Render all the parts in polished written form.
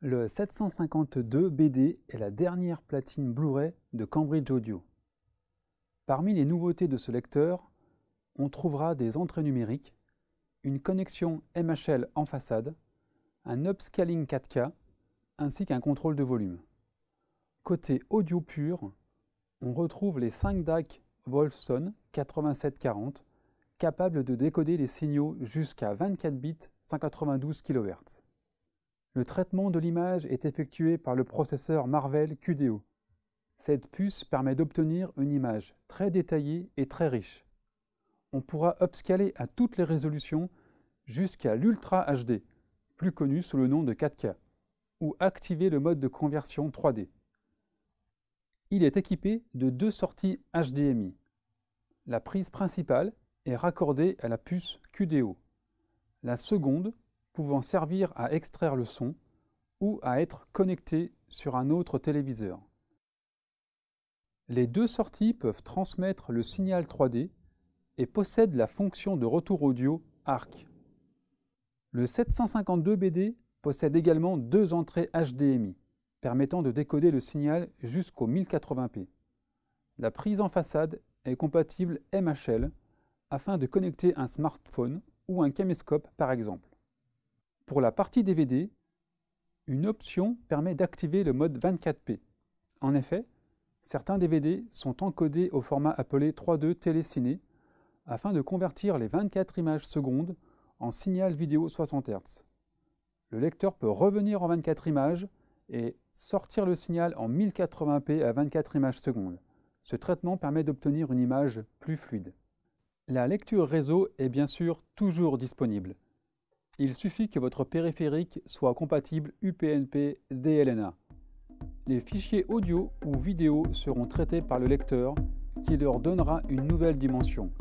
Le 752BD est la dernière platine Blu-ray de Cambridge Audio. Parmi les nouveautés de ce lecteur, on trouvera des entrées numériques, une connexion MHL en façade, un upscaling 4K ainsi qu'un contrôle de volume. Côté audio pur, on retrouve les 5 DAC Wolfson 8740 capables de décoder les signaux jusqu'à 24 bits 192 kHz. Le traitement de l'image est effectué par le processeur Marvell QDO. Cette puce permet d'obtenir une image très détaillée et très riche. On pourra upscaler à toutes les résolutions jusqu'à l'Ultra HD, plus connu sous le nom de 4K, ou activer le mode de conversion 3D. Il est équipé de 2 sorties HDMI. La prise principale est raccordée à la puce QDO. La seconde pouvant servir à extraire le son ou à être connectée sur un autre téléviseur. Les 2 sorties peuvent transmettre le signal 3D et possèdent la fonction de retour audio ARC. Le 752BD possède également 2 entrées HDMI, permettant de décoder le signal jusqu'au 1080p. La prise en façade est compatible MHL afin de connecter un smartphone ou un caméscope par exemple. Pour la partie DVD, une option permet d'activer le mode 24p. En effet, certains DVD sont encodés au format appelé 3.2 téléciné afin de convertir les 24 images secondes en signal vidéo 60 Hz. Le lecteur peut revenir en 24 images et sortir le signal en 1080p à 24 images secondes. Ce traitement permet d'obtenir une image plus fluide. La lecture réseau est bien sûr toujours disponible. Il suffit que votre périphérique soit compatible UPnP DLNA. Les fichiers audio ou vidéo seront traités par le lecteur qui leur donnera une nouvelle dimension,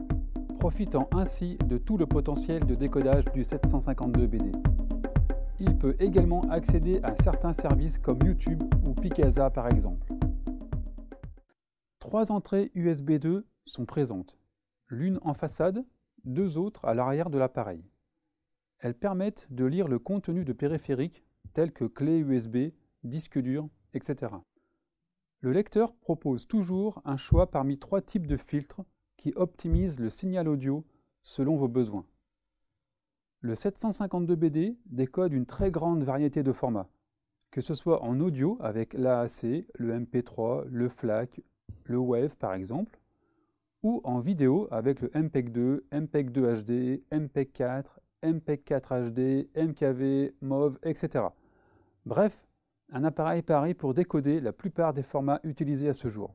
profitant ainsi de tout le potentiel de décodage du 752BD. Il peut également accéder à certains services comme YouTube ou Picasa par exemple. 3 entrées USB 2 sont présentes, l'une en façade, 2 autres à l'arrière de l'appareil. Elles permettent de lire le contenu de périphériques tels que clés USB, disques durs, etc. Le lecteur propose toujours un choix parmi 3 types de filtres qui optimisent le signal audio selon vos besoins. Le 752BD décode une très grande variété de formats, que ce soit en audio avec l'AAC, le MP3, le FLAC, le WAV par exemple, ou en vidéo avec le MPEG-2, MPEG-2 HD, MPEG-4, MPEG-4 HD, MKV, MOV, etc. Bref, un appareil paré pour décoder la plupart des formats utilisés à ce jour.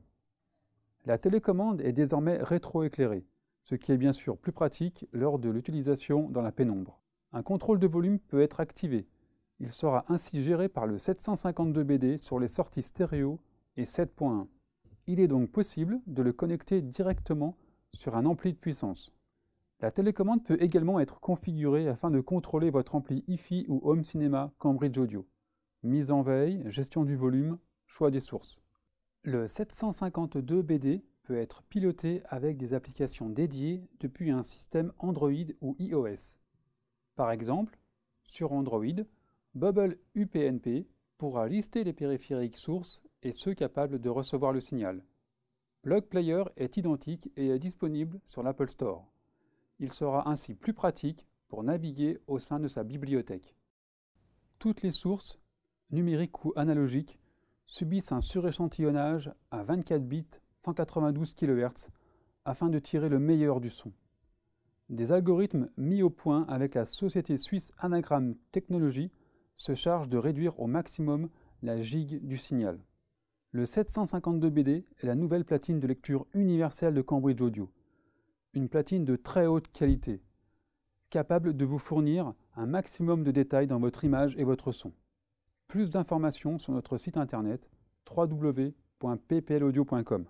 La télécommande est désormais rétroéclairée, ce qui est bien sûr plus pratique lors de l'utilisation dans la pénombre. Un contrôle de volume peut être activé. Il sera ainsi géré par le 752BD sur les sorties stéréo et 7.1. Il est donc possible de le connecter directement sur un ampli de puissance. La télécommande peut également être configurée afin de contrôler votre ampli Hi-Fi ou Home Cinéma Cambridge Audio. Mise en veille, gestion du volume, choix des sources. Le 752BD peut être piloté avec des applications dédiées depuis un système Android ou iOS. Par exemple, sur Android, Bubble UPnP pourra lister les périphériques sources et ceux capables de recevoir le signal. Plug Player est identique et est disponible sur l'Apple Store. Il sera ainsi plus pratique pour naviguer au sein de sa bibliothèque. Toutes les sources, numériques ou analogiques, subissent un suréchantillonnage à 24 bits 192 kHz afin de tirer le meilleur du son. Des algorithmes mis au point avec la société suisse Anagram Technology se chargent de réduire au maximum la gigue du signal. Le 752BD est la nouvelle platine de lecture universelle de Cambridge Audio. Une platine de très haute qualité, capable de vous fournir un maximum de détails dans votre image et votre son. Plus d'informations sur notre site internet www.pplaudio.com.